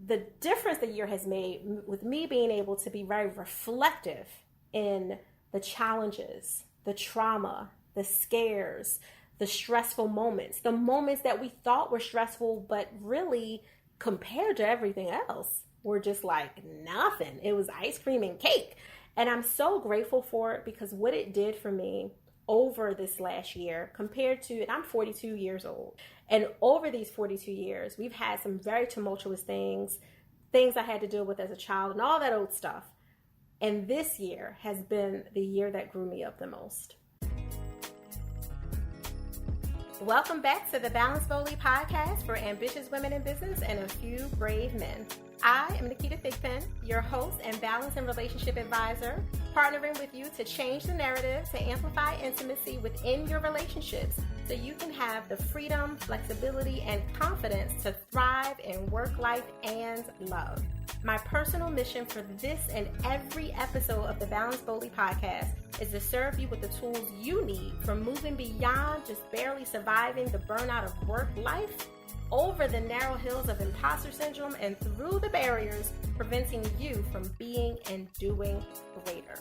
the difference the year has made with me being able to be very reflective in the challenges, the trauma, the scares, the stressful moments, the moments that we thought were stressful, but really compared to everything else, were just like nothing. It was ice cream and cake. And I'm so grateful for it because what it did for me over this last year compared to, and I'm 42 years old, and over these 42 years, we've had some very tumultuous things I had to deal with as a child and all that old stuff. And this year has been the year that grew me up the most. Welcome back to the Balance Boldly podcast for ambitious women in business and a few brave men. I am Naketa Thigpen, your host and balance and relationship advisor, partnering with you to change the narrative to amplify intimacy within your relationships so you can have the freedom, flexibility, and confidence to thrive in work life and love. My personal mission for this and every episode of the Balance Boldly podcast is to serve you with the tools you need for moving beyond just barely surviving the burnout of work life, over the narrow hills of imposter syndrome, and through the barriers preventing you from being and doing greater.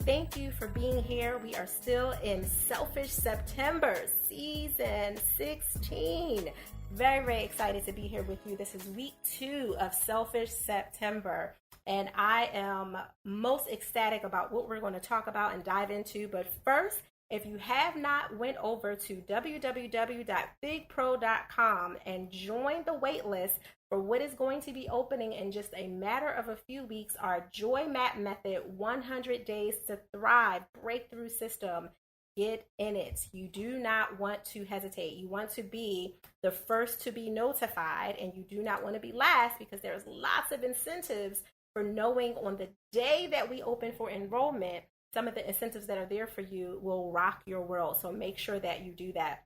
Thank you for being here. We are still in Selfish September, season 16. Very, very excited to be here with you. This is week 2 of Selfish September, and I am most ecstatic about what we're going to talk about and dive into. But first, if you have not went over to www.thigpro.com and joined the waitlist for what is going to be opening in just a matter of a few weeks, our Joy Map Method 100 Days to Thrive Breakthrough System, get in it. You do not want to hesitate. You want to be the first to be notified, and you do not want to be last because there's lots of incentives for knowing on the day that we open for enrollment. Some of the incentives that are there for you will rock your world. So make sure that you do that.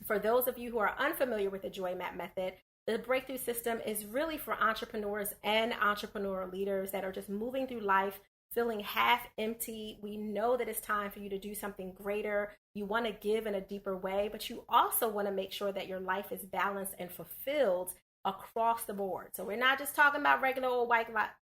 For those of you who are unfamiliar with the Joy Map Method, the breakthrough system is really for entrepreneurs and entrepreneurial leaders that are just moving through life feeling half empty. We know that it's time for you to do something greater. You want to give in a deeper way, but you also want to make sure that your life is balanced and fulfilled across the board. So we're not just talking about regular old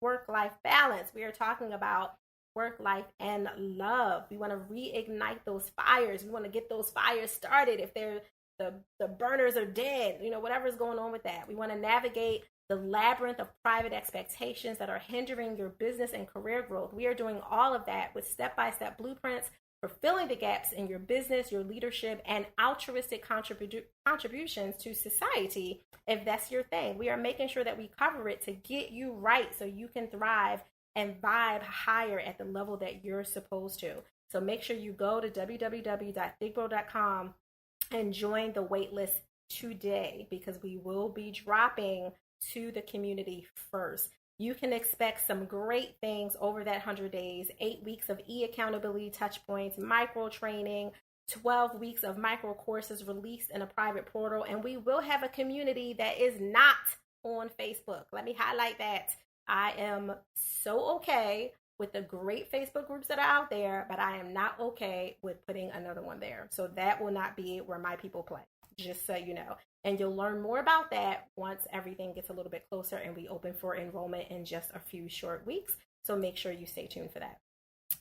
work-life balance. We are talking about work life and love. We want to reignite those fires. We want to get those fires started if they're the burners are dead, whatever's going on with that. We want to navigate the labyrinth of private expectations that are hindering your business and career growth. We are doing all of that with step-by-step blueprints for filling the gaps in your business, your leadership, and altruistic contributions to society, if that's your thing. We are making sure that we cover it to get you right so you can thrive and vibe higher at the level that you're supposed to. So make sure you go to www.thigpro.com and join the waitlist today, because we will be dropping to the community first. You can expect some great things over that 100 days, 8 weeks of e-accountability touch points, micro training, 12 weeks of micro courses released in a private portal, and we will have a community that is not on Facebook. Let me highlight that. I am so okay with the great Facebook groups that are out there, but I am not okay with putting another one there. So that will not be where my people play, just so you know. And you'll learn more about that once everything gets a little bit closer and we open for enrollment in just a few short weeks. So make sure you stay tuned for that.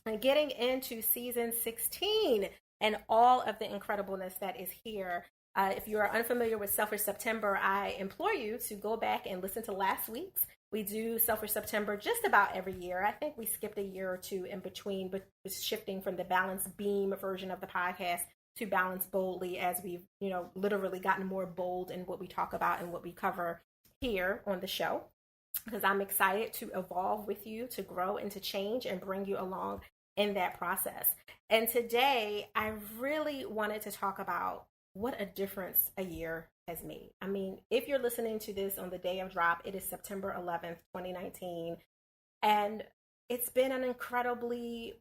And getting into season 16 and all of the incredibleness that is here. If you are unfamiliar with Selfish September, I implore you to go back and listen to last week's. We do Selfish September just about every year. I think we skipped a year or two in between, but was shifting from the Balance Beam version of the podcast to Balance Boldly as we've, literally gotten more bold in what we talk about and what we cover here on the show. Because I'm excited to evolve with you, to grow and to change and bring you along in that process. And today, I really wanted to talk about what a difference a year has made. I mean, if you're listening to this on the day of drop, it is September 11th, 2019. And it's been an incredibly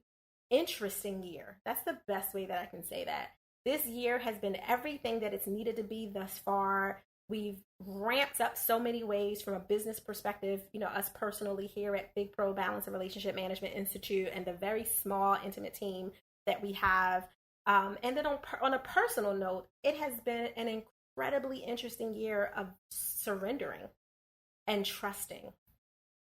interesting year. That's the best way that I can say that. This year has been everything that it's needed to be thus far. We've ramped up so many ways from a business perspective, us personally here at Big Pro Balance and Relationship Management Institute and the very small, intimate team that we have. And then on a personal note, it has been an incredibly interesting year of surrendering. and trusting.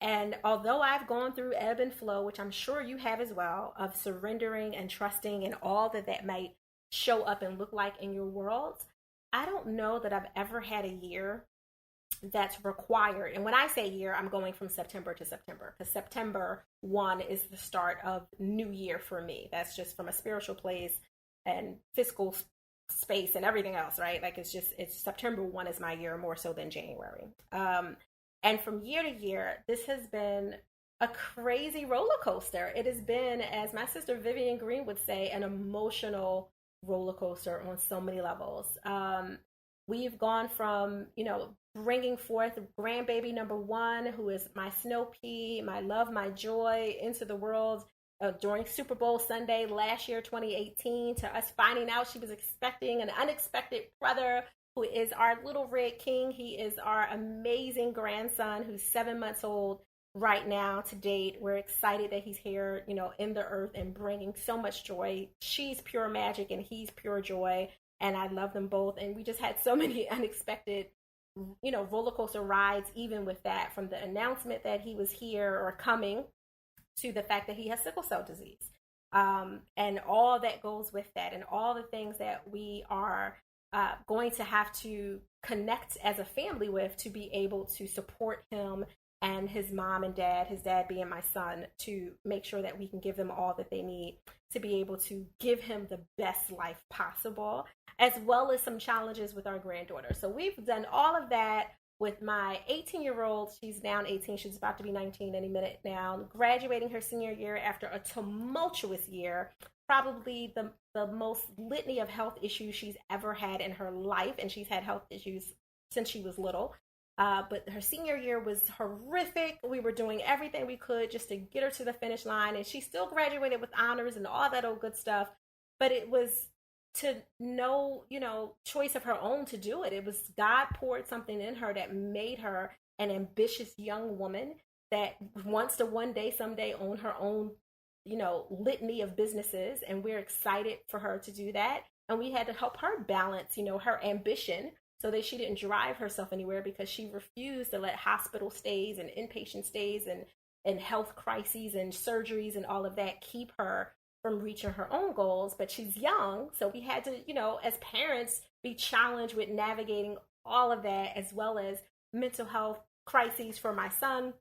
And although I've gone through ebb and flow, which I'm sure you have as well, of surrendering and trusting and all that that might show up and look like in your world, I don't know that I've ever had a year that's required. And when I say year, I'm going from September to September, because September 1 is the start of new year for me. That's just from a spiritual place and fiscal space and everything else, right? Like it's September 1 is my year more so than January. And from year to year, this has been a crazy roller coaster. It has been, as my sister Vivian Green would say, an emotional roller coaster on so many levels. We've gone from, bringing forth grandbaby number 1, who is my snow pea, my love, my joy, into the world during Super Bowl Sunday last year, 2018, to us finding out she was expecting an unexpected brother who is our little red king. He is our amazing grandson who's 7 months old right now to date. We're excited that he's here, in the earth and bringing so much joy. She's pure magic and he's pure joy. And I love them both. And we just had so many unexpected, roller coaster rides, even with that, from the announcement that he was here or coming to the fact that he has sickle cell disease. And all that goes with that, and all the things that we are going to have to connect as a family with to be able to support him and his mom and dad, his dad being my son, to make sure that we can give them all that they need to be able to give him the best life possible, as well as some challenges with our granddaughter. So we've done all of that with my 18-year-old. She's now 18. She's about to be 19 any minute now, graduating her senior year after a tumultuous year, probably the most litany of health issues she's ever had in her life. And she's had health issues since she was little. But her senior year was horrific. We were doing everything we could just to get her to the finish line. And she still graduated with honors and all that old good stuff. But it was to no, choice of her own to do it. It was God poured something in her that made her an ambitious young woman that wants to one day, someday own her own, litany of businesses. And we're excited for her to do that. And we had to help her balance, her ambition so that she didn't drive herself anywhere, because she refused to let hospital stays and inpatient stays and health crises and surgeries and all of that keep her from reaching her own goals. But she's young, so we had to, as parents, be challenged with navigating all of that, as well as mental health crises for my son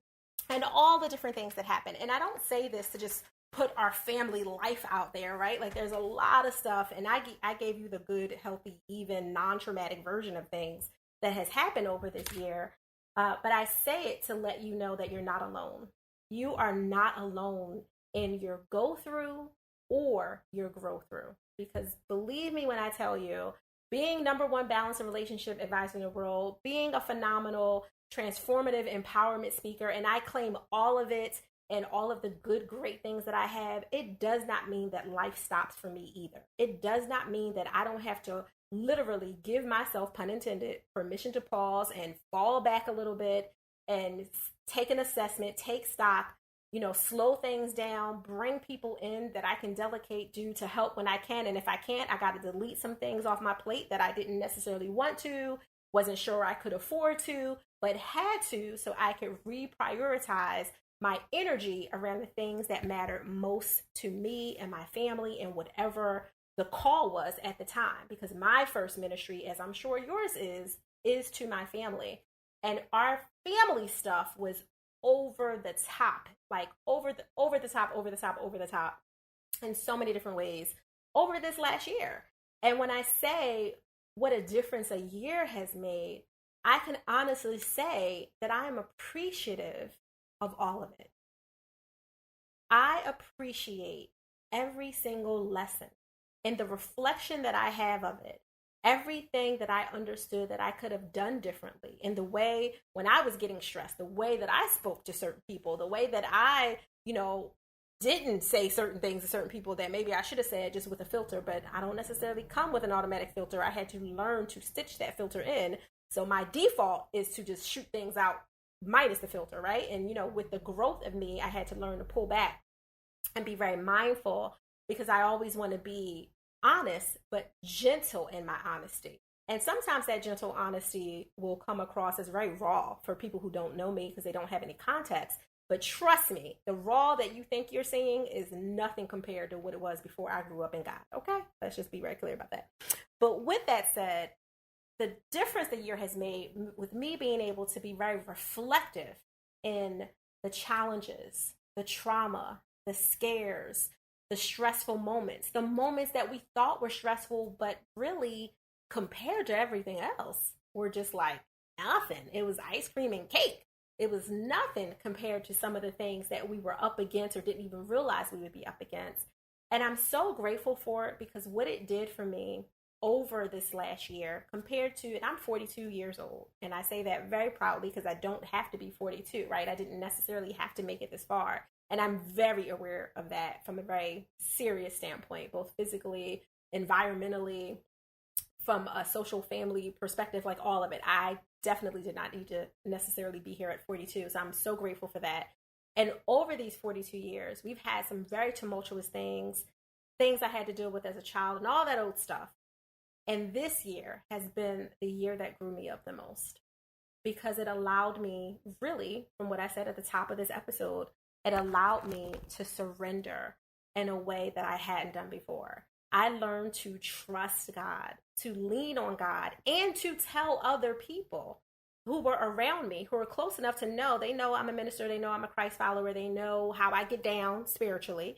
and all the different things that happen. And I don't say this to just put our family life out there, right? Like there's a lot of stuff, and I gave you the good, healthy, even non-traumatic version of things that has happened over this year. But I say it to let you know that you're not alone. You are not alone in your go through or your grow through. Because believe me when I tell you, being number 1 balance and relationship advisor in the world, being a phenomenal, transformative empowerment speaker, and I claim all of it and all of the good, great things that I have, it does not mean that life stops for me either. It does not mean that I don't have to literally give myself, pun intended, permission to pause and fall back a little bit and take an assessment, take stock, slow things down, bring people in that I can delegate due to help when I can. And if I can't, I got to delete some things off my plate that I didn't necessarily want to, wasn't sure I could afford to, but had to, so I could reprioritize my energy around the things that mattered most to me and my family and whatever the call was at the time. Because my first ministry, as I'm sure yours is to my family. And our family stuff was over the top, like over the top in so many different ways over this last year. And when I say what a difference a year has made, I can honestly say that I am appreciative of all of it. I appreciate every single lesson and the reflection that I have of it. Everything that I understood that I could have done differently in the way when I was getting stressed, the way that I spoke to certain people, the way that I, didn't say certain things to certain people that maybe I should have said just with a filter, but I don't necessarily come with an automatic filter. I had to learn to stitch that filter in. So my default is to just shoot things out minus the filter, right? And, with the growth of me, I had to learn to pull back and be very mindful, because I always want to be honest, but gentle in my honesty. And sometimes that gentle honesty will come across as very raw for people who don't know me because they don't have any context. But trust me, the raw that you think you're seeing is nothing compared to what it was before I grew up in God. Okay? Let's just be very clear about that. But with that said, the difference the year has made with me being able to be very reflective in the challenges, the trauma, the scares, the stressful moments, the moments that we thought were stressful, but really compared to everything else, were just like nothing. It was ice cream and cake. It was nothing compared to some of the things that we were up against or didn't even realize we would be up against. And I'm so grateful for it because what it did for me over this last year compared to, and I'm 42 years old, and I say that very proudly because I don't have to be 42, right? I didn't necessarily have to make it this far. And I'm very aware of that from a very serious standpoint, both physically, environmentally, from a social family perspective, like all of it. I definitely did not need to necessarily be here at 42. So I'm so grateful for that. And over these 42 years, we've had some very tumultuous things I had to deal with as a child and all that old stuff. And this year has been the year that grew me up the most because it allowed me, really, from what I said at the top of this episode, it allowed me to surrender in a way that I hadn't done before. I learned to trust God, to lean on God, and to tell other people who were around me, who are close enough to know, they know I'm a minister, they know I'm a Christ follower, they know how I get down spiritually,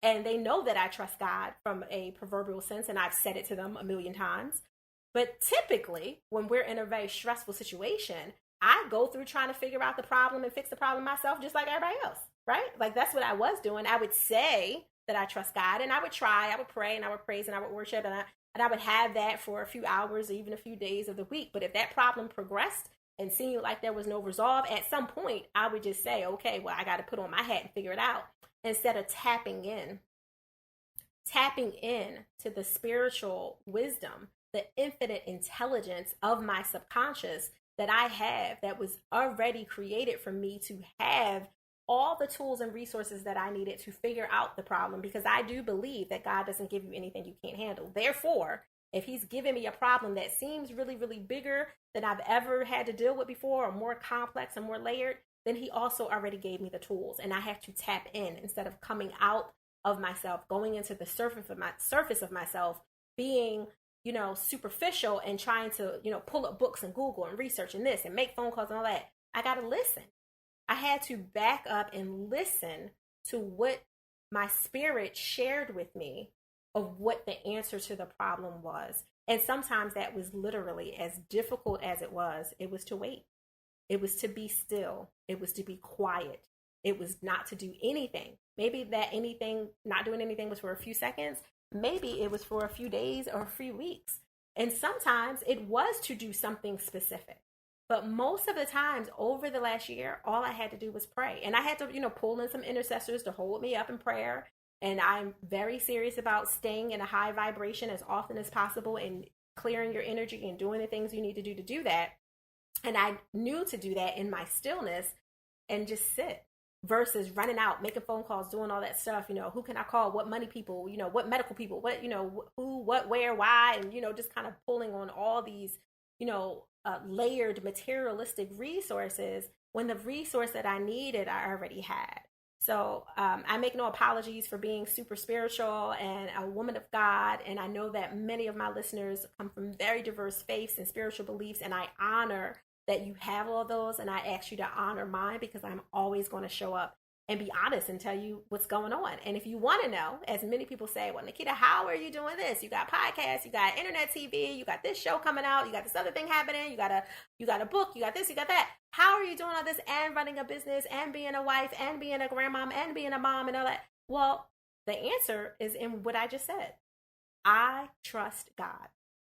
and they know that I trust God from a proverbial sense, and I've said it to them a million times. But typically, when we're in a very stressful situation, I go through trying to figure out the problem and fix the problem myself just like everybody else, right? Like that's what I was doing. I would say that I trust God, and I would try, I would pray, and I would praise, and I would worship, and I would have that for a few hours or even a few days of the week. But if that problem progressed and seemed like there was no resolve, at some point, I would just say, okay, well, I got to put on my hat and figure it out, instead of tapping in to the spiritual wisdom, the infinite intelligence of my subconscious that I have, that was already created for me to have all the tools and resources that I needed to figure out the problem, because I do believe that God doesn't give you anything you can't handle. Therefore, if he's giving me a problem that seems really, really bigger than I've ever had to deal with before, or more complex and more layered, then he also already gave me the tools, and I have to tap in instead of coming out of myself, going into the surface of myself, being, superficial and trying to, pull up books and Google and research and this and make phone calls and all that. I got to listen. I had to back up and listen to what my spirit shared with me of what the answer to the problem was. And sometimes that was literally, as difficult as it was to wait. It was to be still. It was to be quiet. It was not to do anything. Maybe that not doing anything was for a few seconds. Maybe it was for a few days or a few weeks. And sometimes it was to do something specific. But most of the times over the last year, all I had to do was pray. And I had to, pull in some intercessors to hold me up in prayer. And I'm very serious about staying in a high vibration as often as possible and clearing your energy and doing the things you need to do that. And I knew to do that in my stillness and just sit, versus running out, making phone calls, doing all that stuff. Who can I call? What money people, what medical people, what, who, what, where, why, and, just kind of pulling on all these, layered materialistic resources when the resource that I needed, I already had. So I make no apologies for being super spiritual and a woman of God. And I know that many of my listeners come from very diverse faiths and spiritual beliefs. And I honor that you have all those. And I ask you to honor mine, because I'm always going to show up and be honest and tell you what's going on. And if you want to know, as many people say, well, Naketa, how are you doing this? You got podcasts, you got internet TV, you got this show coming out, you got this other thing happening, you got a book, you got this, you got that. How are you doing all this and running a business and being a wife and being a grandmom and being a mom and all that? Well, the answer is in what I just said. I trust God,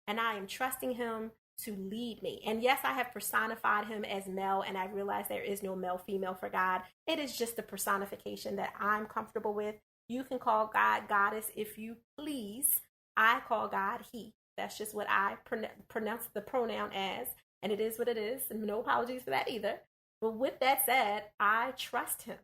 and I am trusting him to lead me. And yes, I have personified him as male, and I realize there is no male female for God. It is just the personification that I'm comfortable with. You can call God goddess if you please. I call God he. That's just what I pronounce the pronoun as, and it is what it is, and no apologies for that either. But with that said, I trust him.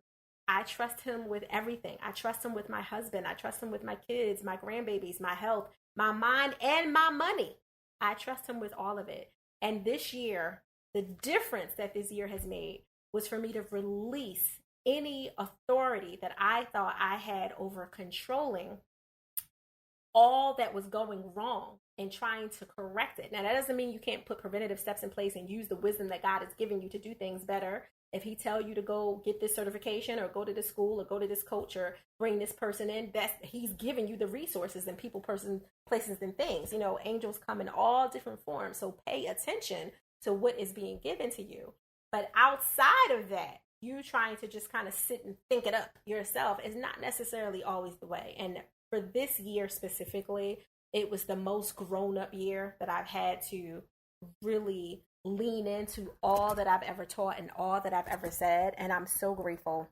I trust him with everything. I trust him with my husband. I trust him with my kids, my grandbabies, my health, my mind, and my money. I trust him with all of it. And this year, the difference that this year has made was for me to release any authority that I thought I had over controlling all that was going wrong and trying to correct it. Now, that doesn't mean you can't put preventative steps in place and use the wisdom that God has given you to do things better. If he tell you to go get this certification or go to this school or go to this coach or bring this person in, he's giving you the resources and people, person, places, and things. You know, angels come in all different forms. So pay attention to what is being given to you. But outside of that, you trying to just kind of sit and think it up yourself is not necessarily always the way. And for this year specifically, it was the most grown-up year that I've had to really lean into all that I've ever taught and all that I've ever said. And I'm so grateful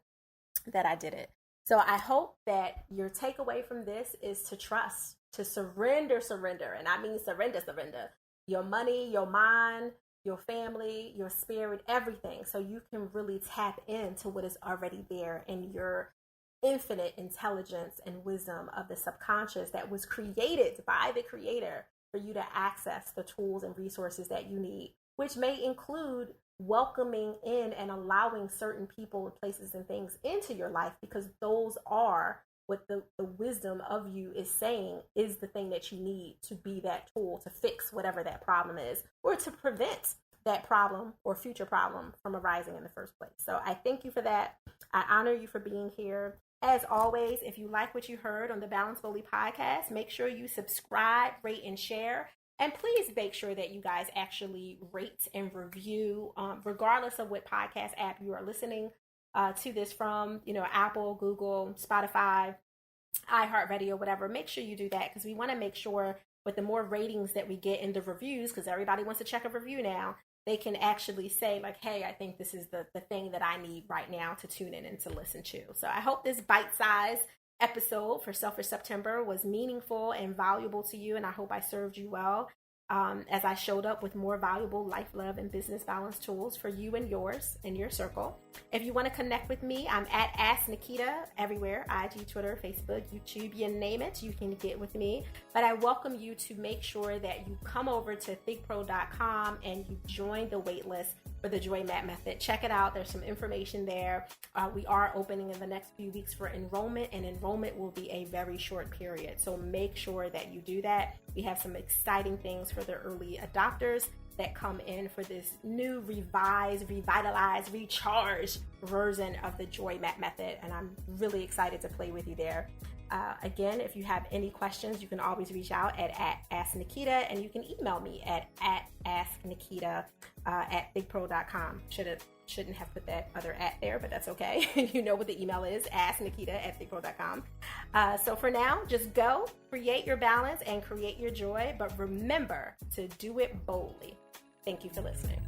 that I did it. So I hope that your takeaway from this is to trust, to surrender. And I mean surrender. Your money, your mind, your family, your spirit, everything. So you can really tap into what is already there in your infinite intelligence and wisdom of the subconscious that was created by the creator for you to access the tools and resources that you need, which may include welcoming in and allowing certain people and places and things into your life, because those are what the wisdom of you is saying is the thing that you need to be that tool to fix whatever that problem is, or to prevent that problem or future problem from arising in the first place. So I thank you for that. I honor you for being here. As always, if you like what you heard on the Balance Boldly podcast, make sure you subscribe, rate, and share. And please make sure that you guys actually rate and review, regardless of what podcast app you are listening to this from, you know, Apple, Google, Spotify, iHeartRadio, whatever. Make sure you do that, because we want to make sure with the more ratings that we get in the reviews, because everybody wants to check a review now, they can actually say like, hey, I think this is the thing that I need right now to tune in and to listen to. So I hope this bite-sized episode for Selfish September was meaningful and valuable to you, and I hope I served you well as I showed up with more valuable life, love, and business balance tools for you and yours in your circle. If you want to connect with me, I'm at Ask Naketa everywhere, IG, Twitter, Facebook, YouTube, you name it, you can get with me. But I welcome you to make sure that you come over to thigpro.com and you join the waitlist for the Joy Map Method. Check it out. There's some information there. We are opening in the next few weeks for enrollment, and enrollment will be a very short period. So make sure that you do that. We have some exciting things for the early adopters that come in for this new revised, revitalized, recharged version of the Joy Map Method. And I'm really excited to play with you there. Again, if you have any questions, you can always reach out at Ask Naketa, and you can email me at AskNaketa at thigpro.com. Shouldn't have put that other at there, but that's okay. You know what the email is, AskNaketa at thigpro.com. So for now, just go, create your balance and create your joy, but remember to do it boldly. Thank you for listening.